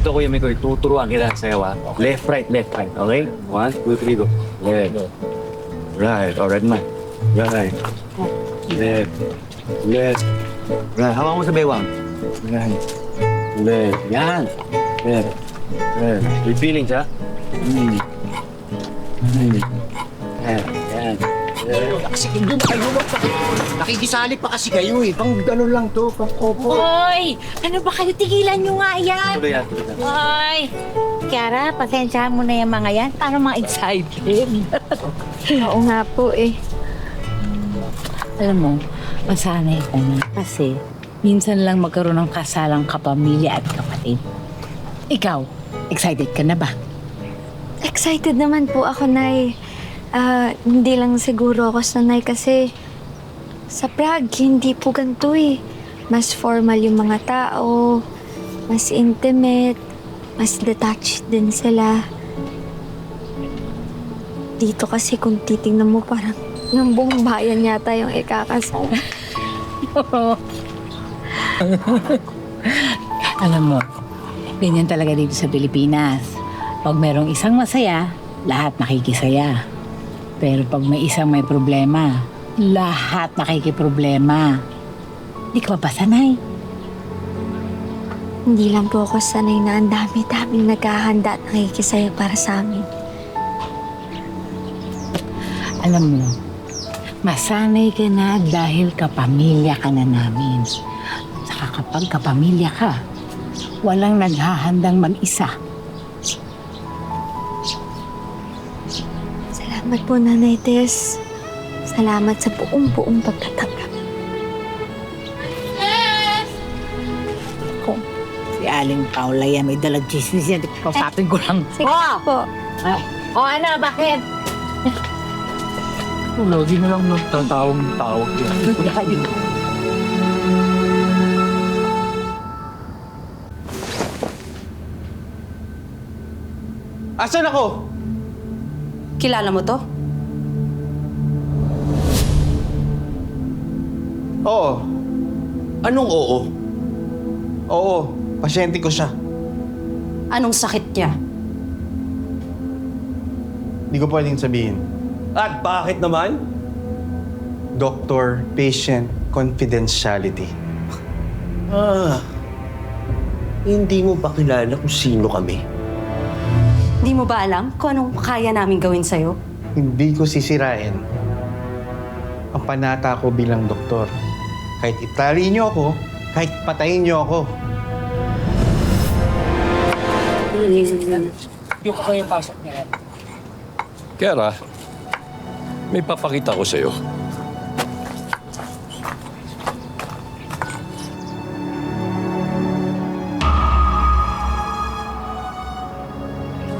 Ganito, Kuya Mikoy, tuturuan kita sa'yo, ha? Left, right, okay? 1, 2, 3, go. Left. Right, right man. Right. Left. Left. Right, hawak mo sa bewang. Right. Left. Yan. Left. Left. With feelings, ha? Yan. Kasi doon kayo, nakikisali pa kasi kayo eh. Pang gano'n lang to, pang opo. Hoy! Ano ba kayo? Tigilan nyo nga yan! Tuloy yan. Hoy! Kiara, pasensyahan mo na yung mga yan. Para mga excited. Oo nga po eh. Alam mo, masanay ka na. Kasi minsan lang magkaroon ng kasalang kapamilya at kapatid. Ikaw, excited ka na ba? Excited naman po ako, Nay. Hindi lang siguro ako sanay kasi sa Prague, hindi po ganito eh. Mas formal yung mga tao, mas intimate, mas detached din sila. Dito kasi kung titingnan mo parang yung buong bayan yata yung ikakasal. Alam mo, ganyan talaga dito sa Pilipinas. Pag merong isang masaya, lahat nakikisaya. Pero pag may isang may problema, lahat nakikiproblema. Di ka ba sanay? Hindi lang po ako sanay na ang dami-daming naghahanda at nakikisaya para sa amin. Alam mo, masanay ka na dahil kapamilya ka na namin. At saka kapag kapamilya ka, walang naghahandang mag-isa. Salamat po, Nanay Tess. Salamat sa buong pagtatanggap. Kung si Aling Paula yan, may dalag chismis yan. Kausapin ko lang. Sige po. Ano, bakit? Lagi na lang tawag yan. Asan ako? Kilala mo to? Oo. Anong oo? Oo, pasyente ko siya. Anong sakit niya? Hindi ko pwedeng sabihin. At bakit naman? Doctor-patient confidentiality. Hindi mo ba kilala kung sino kami? Di mo ba alam kung anong kaya namin gawin sa'yo? Hindi ko sisirain ang panata ko bilang doktor. Kahit itali niyo ako, kahit patayin niyo ako. Yung ko yung pasok niya. Kiara, may papakita ko sa'yo.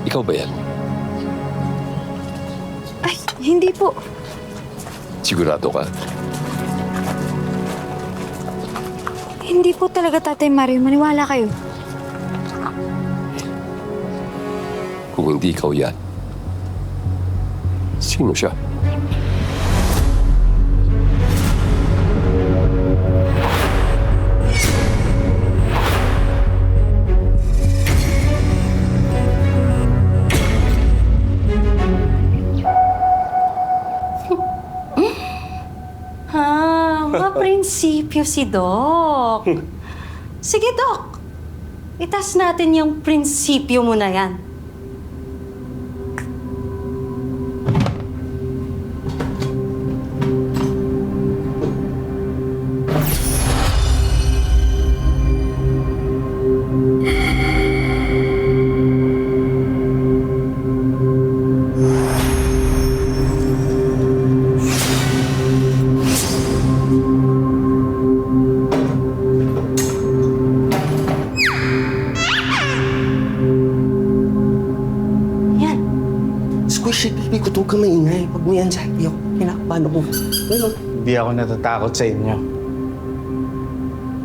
Ikaw ba yan? Ay, hindi po. Sigurado ka? Hindi po talaga, Tatay Mario. Maniwala kayo. Kung hindi ikaw yan, sino siya? Prinsipyo si Doc. Sige, Doc. Itas natin yung prinsipyo mo na yan. Squishy, baby ko, huwag ka maingay. Pag may anxiety ako, kinakabahan ako. Ano? Hindi ako natatakot sa inyo.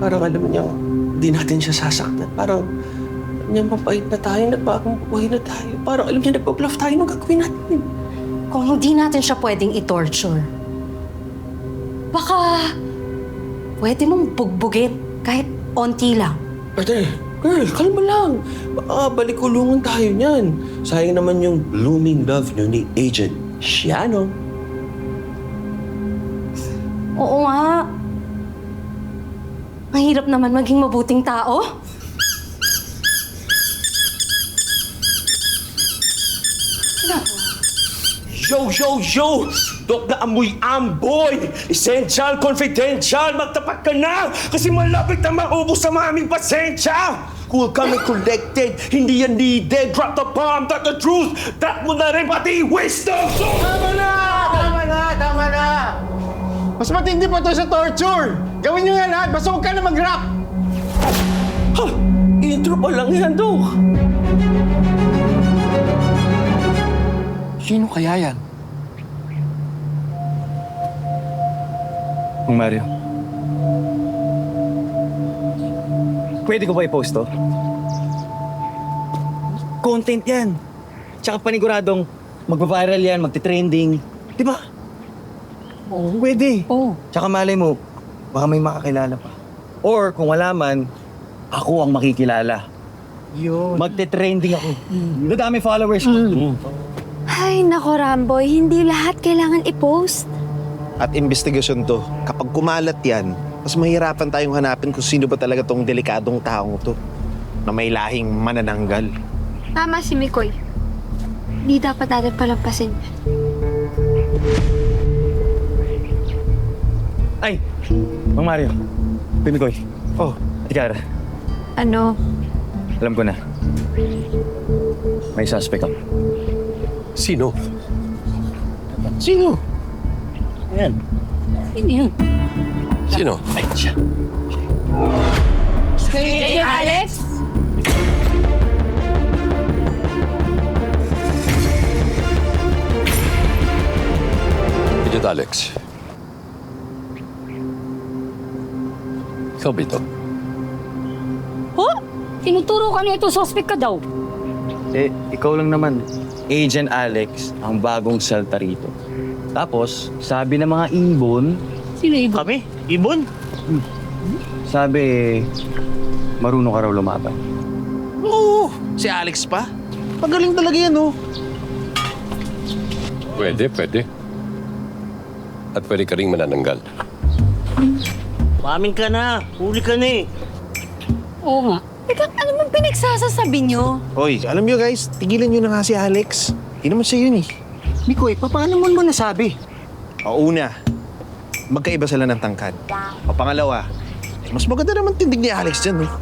Parang alam niya, di natin siya sasaktan. Parang alam niya, mapait na tayo, nagbagang buhay na tayo. Parang alam niya, nagpa-bluff tayo nung gagawin natin. Kung hindi natin siya pwedeng i-torture, baka pwede mong bugbugin kahit onti lang. Ate, Girl, kalma lang. Baka balik-kulungan tayo niyan. Sayang naman yung blooming love niyo ni Agent Shiano. Oo nga. Mahirap naman maging mabuting tao. Yo, yo, yo! Dok na amoy amboy! Essential, confidential! Magtapat ka na! Kasi malapit na maubos sa aming pasensya! Cool kami collected, hindi yan needed. Drop the bomb, that's the truth! Drop mo na rin pati wisdom! Tama na! Tama na! Tama na! Mas matindi pa to sa torture! Gawin nyo yan lahat, basta huwag ka na mag-rap! Ha! Intro pa lang yan, Dok! Sino kaya yan? Mang Mario. Pwede ko ba i-post to? Content yan. Tsaka paniguradong magpa-viral yan, magti-trending. Di ba? Oo. Pwede. Oo. Tsaka malay mo, baka may makakilala pa. Or kung wala man, ako ang makikilala. Yun. Magte-trending ako. Dadami followers ko. Ay, nako Ramboy, hindi lahat kailangan i-post. At investigasyon to. Kapag kumalat yan, mas mahirapan tayong hanapin kung sino ba talaga tong delikadong taong to na may lahing manananggal. Tama si Mikoy. Hindi dapat natin palampasin. Ay! Mang Mario. Pimikoy. Oh, Tikara. Ano? Alam ko na. May suspect ako. Sino? Sino? Ayan. Sino yun? Sino? Ay, siya. Alex? Agent Alex. Ikaw ba ito? Ho? Tinuturo ka na ito, suspect ka daw. Eh, ikaw lang naman. Agent Alex, ang bagong salta rito. Tapos, sabi ng mga ibon, Sino iba? Kami? Ibon? sabi, marunong ka raw lumaban. Oo! Si Alex pa? Magaling talaga yan, oh. Pwede, pwede. At pwede ka rin manananggal. Mamin ka na. Huli ka na eh. Oo nga. Teka, ano bang pinagsasasabi niyo? Hoy, alam nyo guys, tigilan nyo na nga si Alex. Hindi naman siya yun eh. Mikoy, paano mo nasabi? O una, magkaiba sila ng tangkad. O pangalawa, mas maganda naman tindig ni Alex dyan, eh.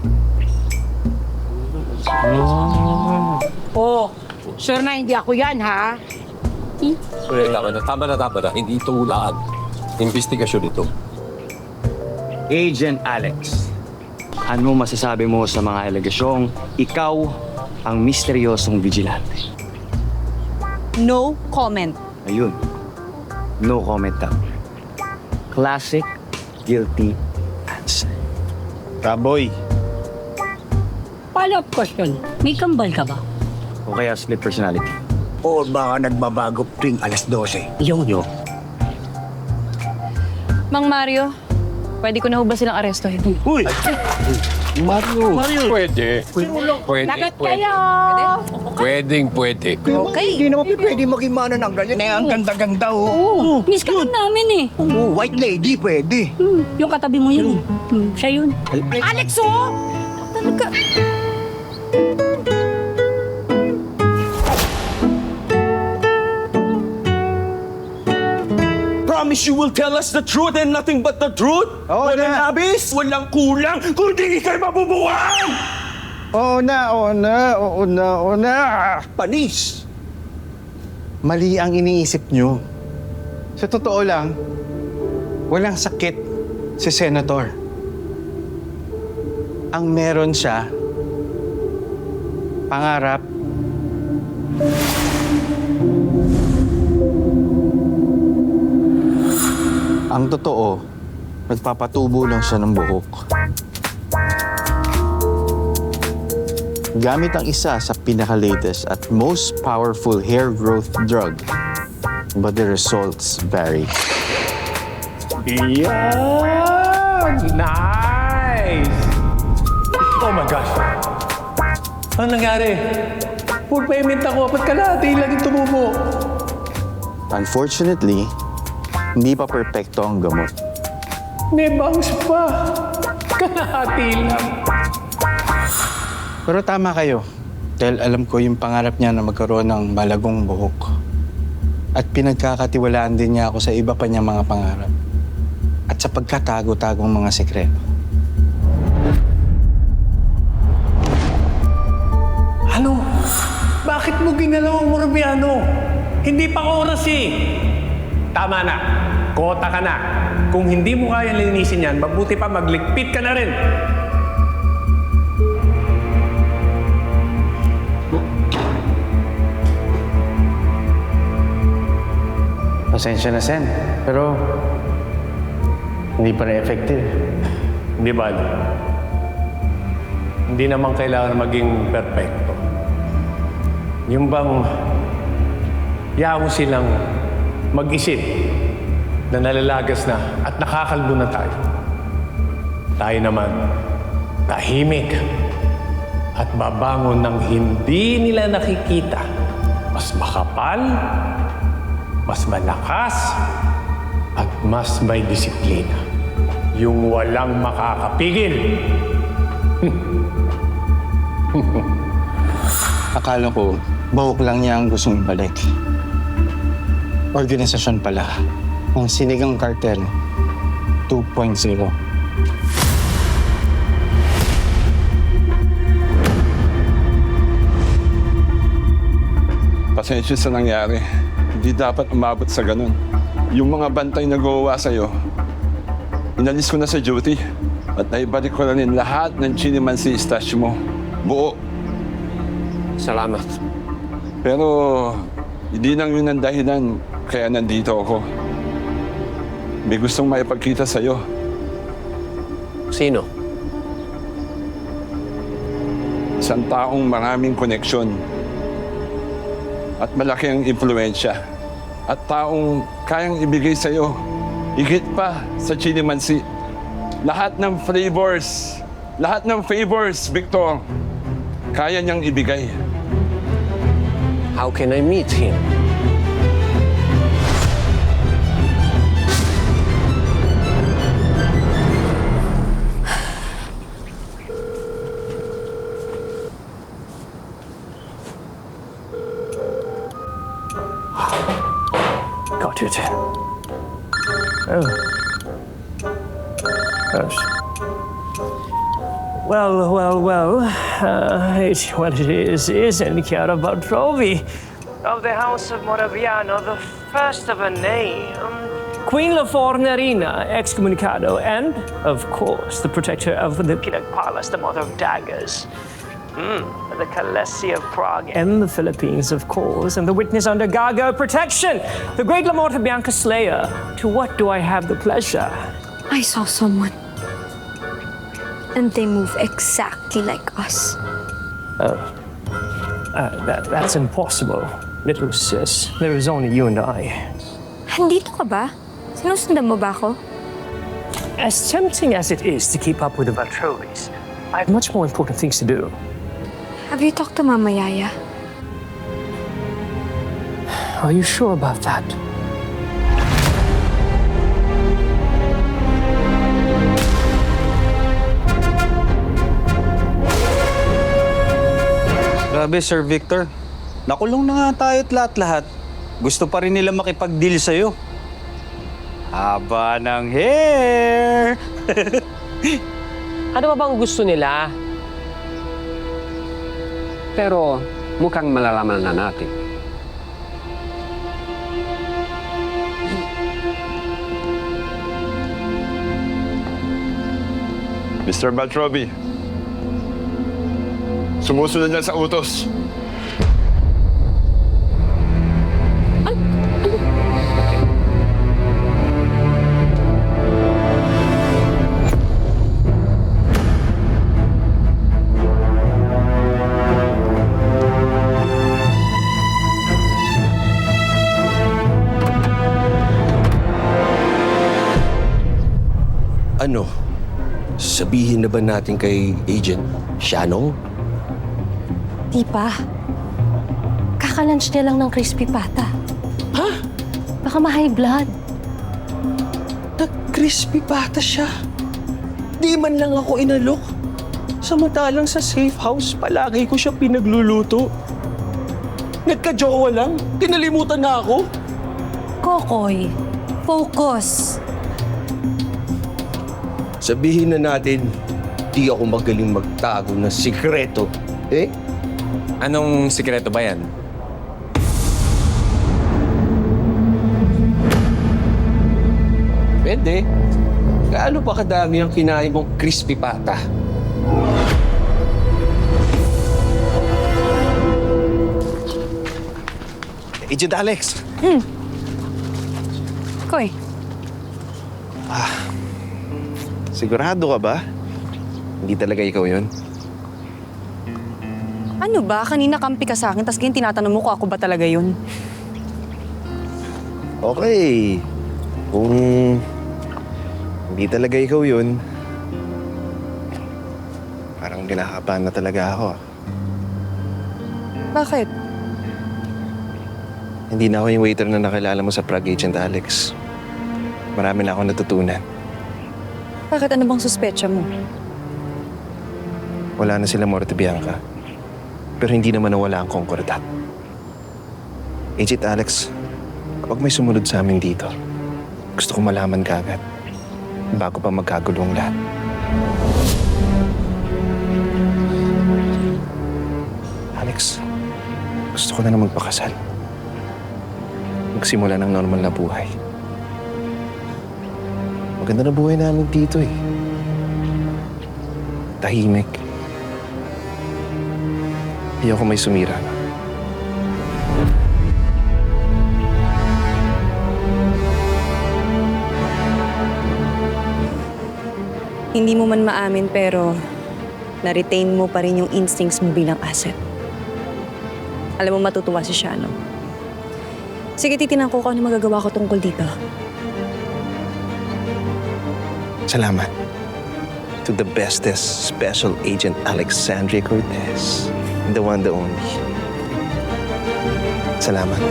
Oh, sure na hindi ako yan, ha? Tama na. Hindi ito hulaan. Investigasyon ito. Agent Alex, ano masasabi mo sa mga alegasyong ikaw ang misteryosong vigilante? No comment. Ayun. No comment daw. Classic guilty answer. Kaboy, Follow-up question. May kambal ka ba? O kaya split personality. O baka nagbabago tuwing alas 12. Yo. Mang Mario, pwede ko na ho ba silang arestohin? Uy! Mario. Pwede. Pwede. Lagat kayo! Pwede. Okay. Hindi naman pwede maging manananggal yan. Eh, ang ganda-ganda, oh. Oo, miss ka lang namin eh. Oh, white lady, pwede. Yung katabi mo yun. Siya yun. Alex, oh! Talaga. Promise you will tell us the truth and nothing but the truth? Oo Walang na. labis, walang kulang, kundi ikay mabubuhay! Oo na. Panis! Mali ang iniisip nyo. Sa totoo lang, walang sakit si Senator. Ang meron siya, pangarap, ang totoo, nagpapatubo lang siya ng buhok. Gamit ang isa sa pinaka-latest at most powerful hair growth drug. But the results vary. Yeah! Nice! Oh my gosh! Ano nangyari? Full payment ako. Ba't kalahati lang yung tumubo? Unfortunately, hindi pa perpekto ang gamot. May bangs pa. Kalahati lang. Pero tama kayo. Dahil alam ko yung pangarap niya na magkaroon ng malagong buhok. At pinagkakatiwalaan din niya ako sa iba pa niyang mga pangarap. At sa pagkatago-tagong mga sekreto. Ano? Bakit mo ginalaw ang Morbiano? Hindi pa oras eh. Tama na. Kota ka na. Kung hindi mo kaya linisin yan, mabuti pa magligpit ka na rin. Pasensya na, Sen. Pero hindi pa rin effective. Hindi ba? Hindi naman kailangan maging perfecto. Yung bang yaw silang mag-isip na nalalagas na at nakakalbo na tayo. Tayo naman, tahimik at babangon ng hindi nila nakikita. Mas makapal, mas malakas, at mas may disiplina. Yung walang makakapigil. Akala ko, buhok lang niya ang gustong balik. Organisasyon pala. Ang Sinigang Cartel 2.0. Pasensya sa nangyari. Hindi dapat umabot sa ganun. Yung mga bantay na gawa sa'yo, inalis ko na sa duty at naibalik ko na rin lahat ng Chinimansi stash mo. Buo. Salamat. Pero hindi lang yun ang dahilan kaya nandito ako. May gustong maipagkita sa'yo. Sino? Isang taong maraming koneksyon at malaki ang impluensya at taong kayang ibigay sa'yo higit pa sa Chinimansi. Lahat ng favors, Victor, kaya niyang ibigay. How can I meet him? Got it. Oh. Gosh. Well. It's what it is Chiara Baltrovi of the House of Moraviano, the first of a name. Queen La Fornerina, excommunicado, and, of course, the protector of the Pinag Palace, the mother of daggers. The Kalesi of Prague and the Philippines, of course, and the witness under Gaga protection, the great La Morte Bianca Slayer. To what do I have the pleasure? I saw someone. And they move exactly like us. That's impossible, little sis. There is only you and I. Handito ka ba? Sinusundan mo ba ako? As tempting as it is to keep up with the Valtrovis, I have much more important things to do. Have you talked to Mama Yaya? Are you sure about that? Grabe, Sir Victor. Nakulong na nga tayo at lahat-lahat. Gusto pa rin nila makipag-deal sa'yo. Haba ng hair! Ano ba bang gusto nila? Pero mukhang malalaman na natin. Mr. Baltrovi, sumusunod lang sa utos. Ano? Sabihin na ba natin kay Agent Shannon? Hindi pa. Kakalunch niya lang ng crispy pata. Ha? Baka ma-high blood. Nag-crispy pata siya. Di man lang ako inalok. Samantalang sa safe house, palagi ko siya pinagluluto. Nagka-jowa lang. Kinalimutan na ako. Kokoy, focus. Sabihin na natin, di ako magaling magtago ng sikreto. Eh? Anong sikreto ba yan? Pwede. Gaano pa kadami ang kinain mong crispy pata? Agent Alex! Koy, Sigurado ka ba? Hindi talaga ikaw yun? ano ba? Kanina kampi ka sa akin, tapos ngayon tinatanong mo ko ako ba talaga yun? Okay. Kung hindi talaga ikaw yun, parang kinakabahan na talaga ako. Bakit? Hindi na ako yung waiter na nakilala mo sa Prague, Agent Alex. Marami na akong natutunan. Bakit? Ano bang suspecha mo? Wala na sila Morte Bianca. Pero hindi naman nawala ang Concordat. Agent Alex, kapag may sumunod sa amin dito, gusto ko malaman kaagad bago pa magkagulong lahat. Alex, gusto ko na magpakasal. Magsimula ng normal na buhay. Maganda na buhay namin dito eh. Tahimik. Hindi ako may sumira. Hindi mo man maamin pero na-retain mo pa rin yung instincts mo bilang asset. Alam mo matutuwa si Shano. Sige, titinan ko kung ano magagawa ko tungkol dito. Salamat to the bestest Special Agent Alexandria Cortez. The one, the only. Salamat.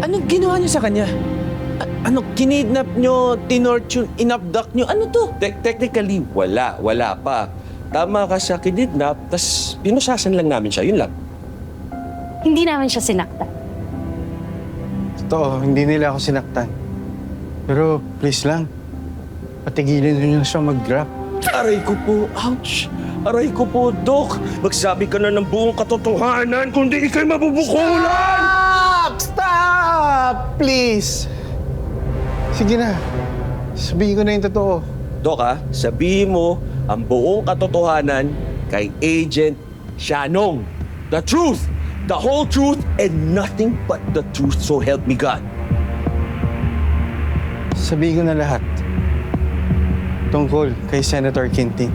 Anong ginawa niyo sa kanya? Ano, kinidnap niyo, tinorture, inabduct niyo? Ano to? Technically, wala pa. Tama ka sa kinidnap, tas pinusasan lang namin siya, yun lang. Hindi naman siya sinaktan. Totoo, hindi nila ako sinaktan. Pero please lang, patigilin niyo siya mag-grab. Aray ko po, ouch! Aray ko po, Doc! Magsabi ka na ng buong katotohanan, kundi ikay mabubukulan! Stop! Please! Sige na, sabihin ko na yung totoo. Doc, sabihin mo ang buong katotohanan kay Agent Shanong. The truth! The whole truth and nothing but the truth, so help me God. Sabihin ko na lahat. Tungkol kay Senator Quintin.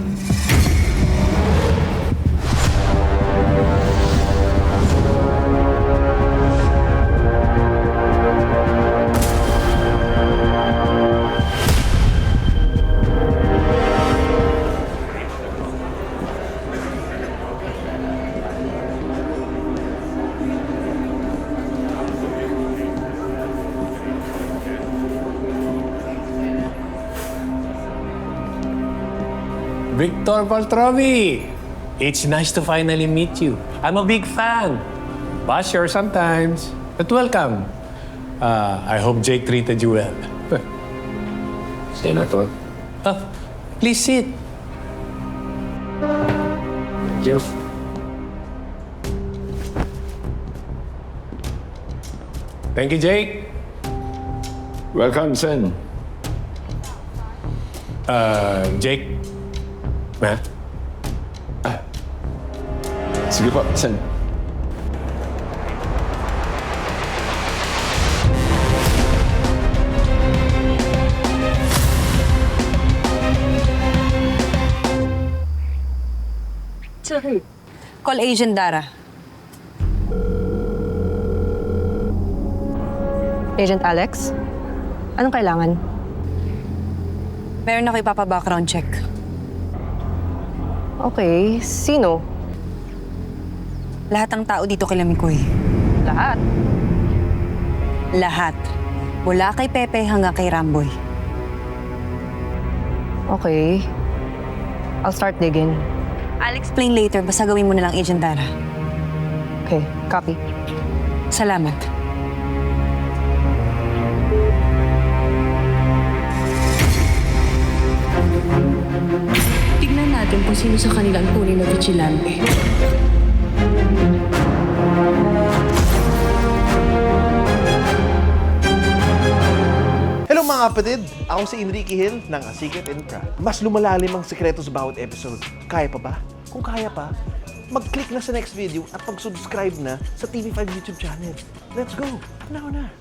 Victor Baltrovi, it's nice to finally meet you. I'm a big fan. Pass here sometimes, but welcome. I hope Jake treated you well. Senator. Oh, please sit. Thank you. Thank you, Jake. Welcome, Sen. Jake. Ma? Sige po, Sen. Call Agent Dara. Agent Alex, anong kailangan? Meron ako ipapa-background check. Okay, sino? Lahat ng tao dito kila Mikoy. Lahat? Lahat. Mula kay Pepe hanggang kay Ramboy. Okay. I'll start digging. I'll explain later. Basta gawin mo na lang, Agent Dara. Okay, copy. Salamat. Tignan natin kung sino sa kanila ang tunay na vigilante. Hello mga kapatid! Ako si Enrique Hill ng A Secret and Proud. Mas lumalalim ang sekreto sa bawat episode. Kaya pa ba? Kung kaya pa, mag-click na sa next video at mag-subscribe na sa TV5 YouTube channel. Let's go! Now na!